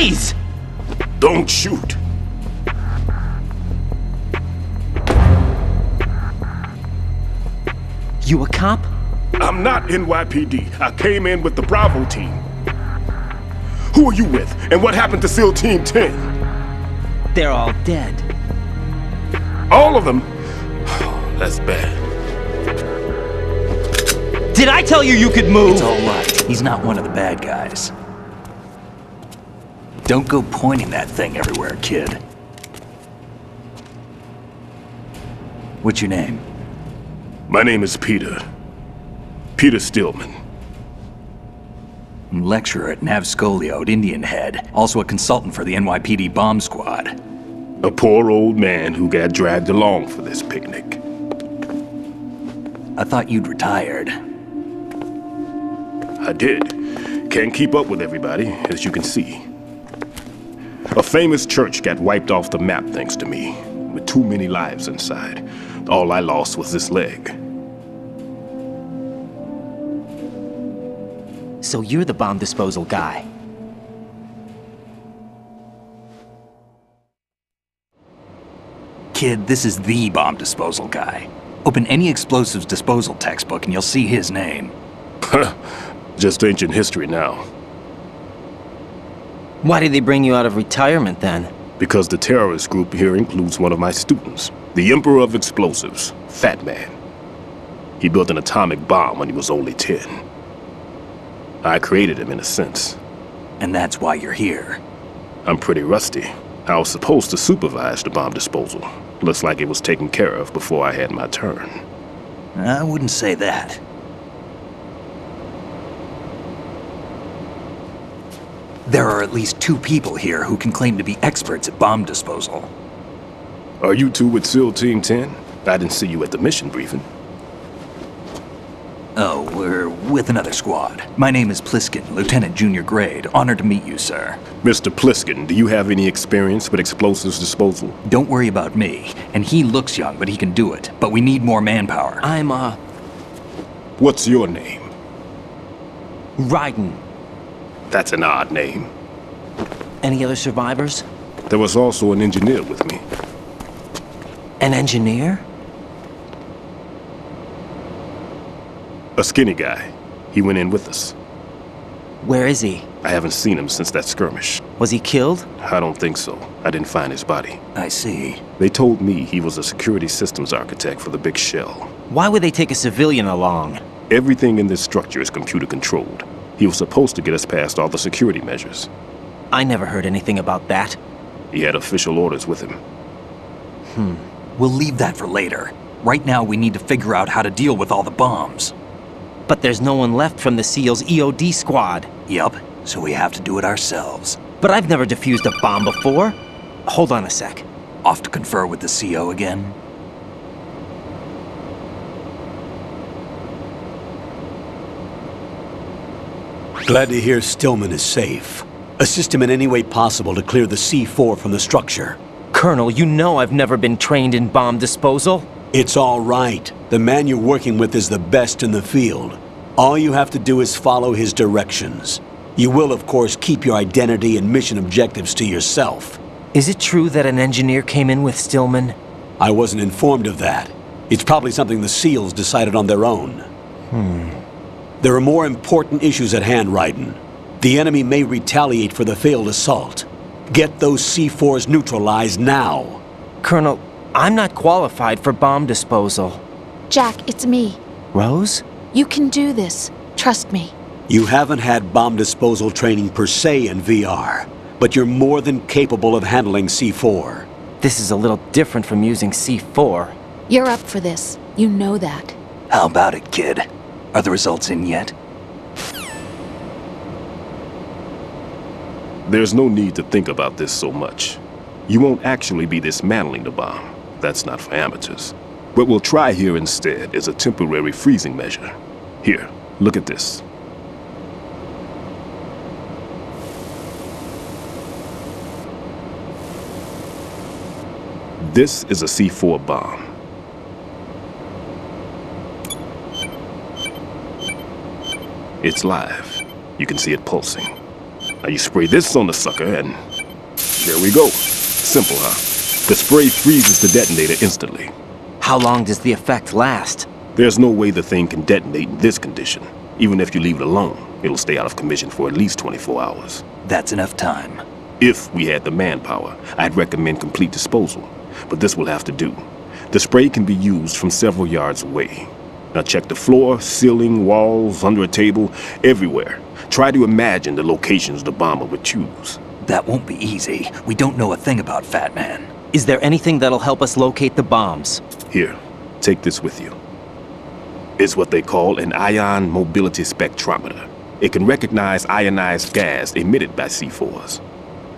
Freeze! Don't shoot. You a cop? I'm not NYPD. I came in with the Bravo team. Who are you with? And what happened to SEAL Team 10? They're all dead. All of them? That's bad. Did I tell you you could move? It's all right. He's not one of the bad guys. Don't go pointing that thing everywhere, kid. What's your name? My name is Peter. Peter Stillman. Lecturer at Navscolio at Indian Head. Also a consultant for the NYPD bomb squad. A poor old man who got dragged along for this picnic. I thought you'd retired. I did. Can't keep up with everybody, as you can see. A famous church got wiped off the map thanks to me, with too many lives inside. All I lost was this leg. So you're the bomb disposal guy. Kid, this is the bomb disposal guy. Open any explosives disposal textbook and you'll see his name. Just ancient history now. Why did they bring you out of retirement then? Because the terrorist group here includes one of my students, the Emperor of Explosives, Fat Man. He built an atomic bomb when he was only 10. I created him in a sense. And that's why you're here. I'm pretty rusty. I was supposed to supervise the bomb disposal. Looks like it was taken care of before I had my turn. I wouldn't say that. There are at least 2 people here who can claim to be experts at bomb disposal. Are you two with SEAL Team 10? I didn't see you at the mission briefing. Oh, we're with another squad. My name is Pliskin, Lieutenant Junior Grade. Honored to meet you, sir. Mr. Pliskin, do you have any experience with explosives disposal? Don't worry about me. And he looks young, but he can do it. But we need more manpower. I'm, What's your name? Raiden. That's an odd name. Any other survivors? There was also an engineer with me. An engineer? A skinny guy. He went in with us. Where is he? I haven't seen him since that skirmish. Was he killed? I don't think so. I didn't find his body. I see. They told me he was a security systems architect for the big shell. Why would they take a civilian along? Everything in this structure is computer controlled. He was supposed to get us past all the security measures. I never heard anything about that. He had official orders with him. We'll leave that for later. Right now, we need to figure out how to deal with all the bombs. But there's no one left from the SEAL's EOD squad. Yup, so we have to do it ourselves. But I've never defused a bomb before. Hold on a sec. Off to confer with the CO again? Glad to hear Stillman is safe. Assist him in any way possible to clear the C4 from the structure. Colonel, you know I've never been trained in bomb disposal. It's all right. The man you're working with is the best in the field. All you have to do is follow his directions. You will, of course, keep your identity and mission objectives to yourself. Is it true that an engineer came in with Stillman? I wasn't informed of that. It's probably something the SEALs decided on their own. There are more important issues at hand, Raiden. The enemy may retaliate for the failed assault. Get those C4s neutralized now. Colonel, I'm not qualified for bomb disposal. Jack, it's me. Rose? You can do this. Trust me. You haven't had bomb disposal training per se in VR, but you're more than capable of handling C4. This is a little different from using C4. You're up for this. You know that. How about it, kid? Are the results in yet? There's no need to think about this so much. You won't actually be dismantling the bomb. That's not for amateurs. What we'll try here instead is a temporary freezing measure. Here, look at this. This is a C4 bomb. It's live. You can see it pulsing. Now you spray this on the sucker and there we go. Simple, huh? The spray freezes the detonator instantly. How long does the effect last? There's no way the thing can detonate in this condition. Even if you leave it alone, it'll stay out of commission for at least 24 hours. That's enough time. If we had the manpower, I'd recommend complete disposal. But this will have to do. The spray can be used from several yards away. Now check the floor, ceiling, walls, under a table, everywhere. Try to imagine the locations the bomber would choose. That won't be easy. We don't know a thing about Fat Man. Is there anything that'll help us locate the bombs? Here, take this with you. It's what they call an ion mobility spectrometer. It can recognize ionized gas emitted by C4s.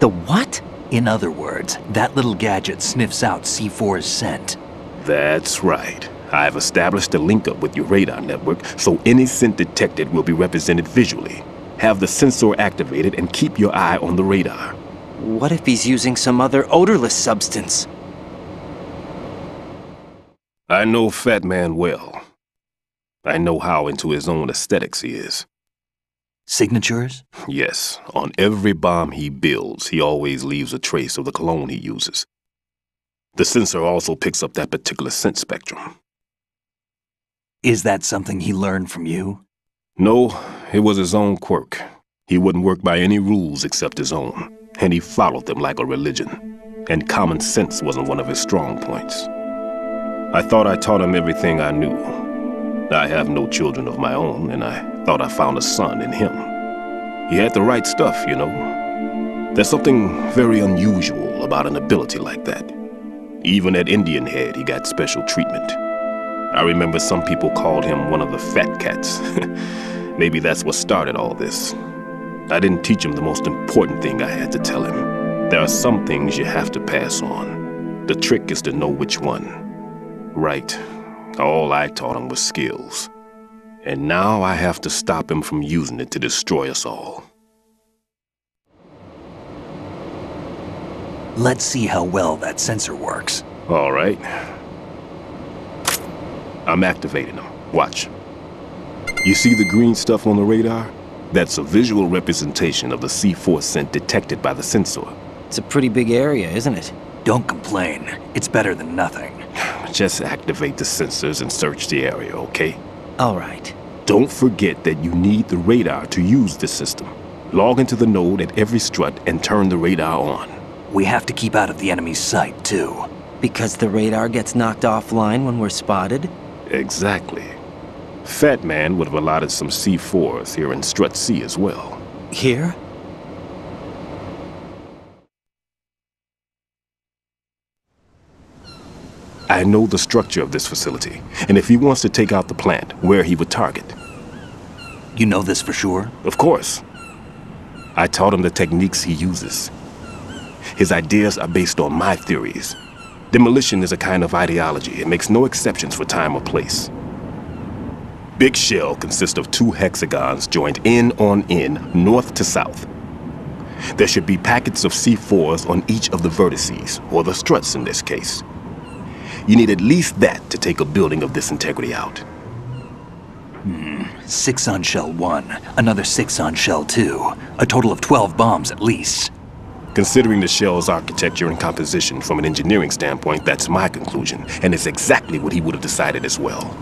The what? In other words, that little gadget sniffs out C4's scent. That's right. I've established a link up with your radar network, so any scent detected will be represented visually. Have the sensor activated and keep your eye on the radar. What if he's using some other odorless substance? I know Fat Man well. I know how into his own aesthetics he is. Signatures? Yes, on every bomb he builds, he always leaves a trace of the cologne he uses. The sensor also picks up that particular scent spectrum. Is that something he learned from you? No, it was his own quirk. He wouldn't work by any rules except his own, and he followed them like a religion. And common sense wasn't one of his strong points. I thought I taught him everything I knew. I have no children of my own, and I thought I found a son in him. He had the right stuff, you know. There's something very unusual about an ability like that. Even at Indian Head, he got special treatment. I remember some people called him one of the fat cats. Maybe that's what started all this. I didn't teach him the most important thing I had to tell him. There are some things you have to pass on. The trick is to know which one. Right. All I taught him was skills. And now I have to stop him from using it to destroy us all. Let's see how well that sensor works. All right. I'm activating them. Watch. You see the green stuff on the radar? That's a visual representation of the C4 scent detected by the sensor. It's a pretty big area, isn't it? Don't complain. It's better than nothing. Just activate the sensors and search the area, okay? All right. Don't forget that you need the radar to use the system. Log into the node at every strut and turn the radar on. We have to keep out of the enemy's sight, too. Because the radar gets knocked offline when we're spotted? Exactly. Fat Man would have allotted some C4s here in Strut C as well. Here? I know the structure of this facility, and if he wants to take out the plant, where he would target. You know this for sure? Of course. I taught him the techniques he uses. His ideas are based on my theories. Demolition is a kind of ideology. It makes no exceptions for time or place. Big Shell consists of 2 hexagons joined end on end, north to south. There should be packets of C4s on each of the vertices, or the struts in this case. You need at least that to take a building of this integrity out. 6 on Shell 1, another 6 on Shell 2. A total of 12 bombs at least. Considering the shell's architecture and composition from an engineering standpoint, that's my conclusion, and it's exactly what he would have decided as well.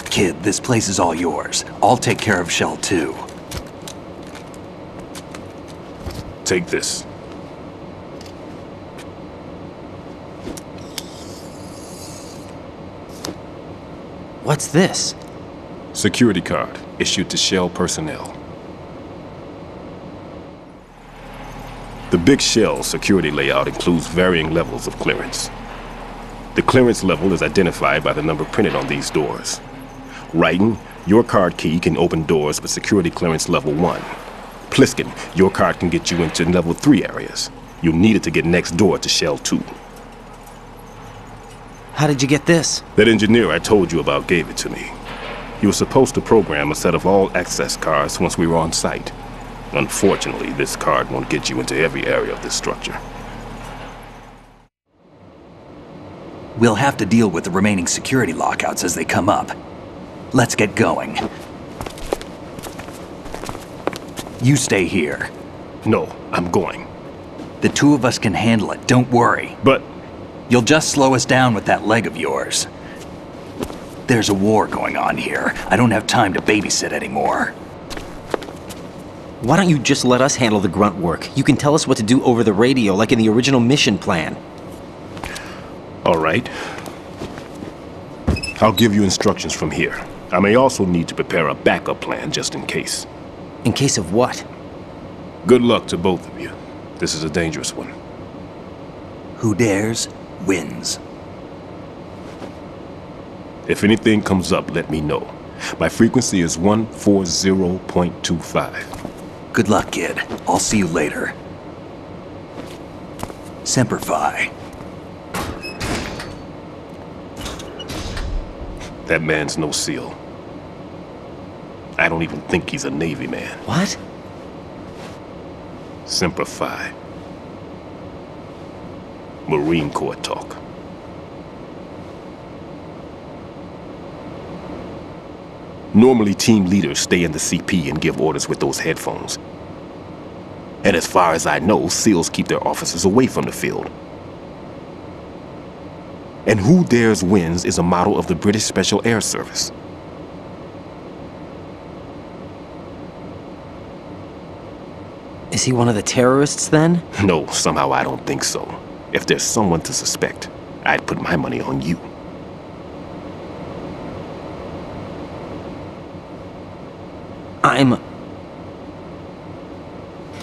Kid, this place is all yours. I'll take care of Shell 2. Take this. What's this? Security card issued to Shell personnel. The Big Shell security layout includes varying levels of clearance. The clearance level is identified by the number printed on these doors. Raiden, your card key can open doors with security clearance level 1. Pliskin, your card can get you into level 3 areas. You'll need it to get next door to Shell 2. How did you get this? That engineer I told you about gave it to me. He was supposed to program a set of all access cards once we were on site. Unfortunately, this card won't get you into every area of this structure. We'll have to deal with the remaining security lockouts as they come up. Let's get going. You stay here. No, I'm going. The two of us can handle it, don't worry. But You'll just slow us down with that leg of yours. There's a war going on here. I don't have time to babysit anymore. Why don't you just let us handle the grunt work? You can tell us what to do over the radio, like in the original mission plan. all right. I'll give you instructions from here. I may also need to prepare a backup plan just in case. In case of what? Good luck to both of you. This is a dangerous one. Who dares, wins. If anything comes up, let me know. My frequency is 140.25. Good luck, kid. I'll see you later. Semper Fi. That man's no SEAL. I don't even think he's a Navy man. What? Semper Fi. Marine Corps talk. Normally, team leaders stay in the CP and give orders with those headphones. And as far as I know, SEALs keep their officers away from the field. And Who Dares Wins is a model of the British Special Air Service. Is he one of the terrorists then? No, somehow I don't think so. If there's someone to suspect, I'd put my money on you.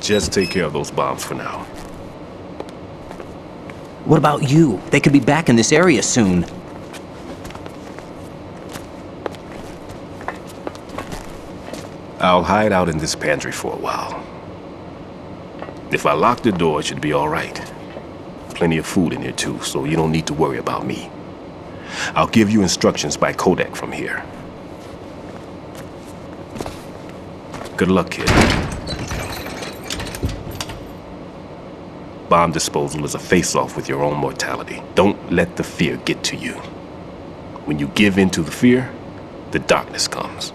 Just take care of those bombs for now. What about you? They could be back in this area soon. I'll hide out in this pantry for a while. If I lock the door, it should be all right. Plenty of food in here too, so you don't need to worry about me. I'll give you instructions by Kodak from here. Good luck, kid. Bomb disposal is a face-off with your own mortality. Don't let the fear get to you. When you give in to the fear, the darkness comes.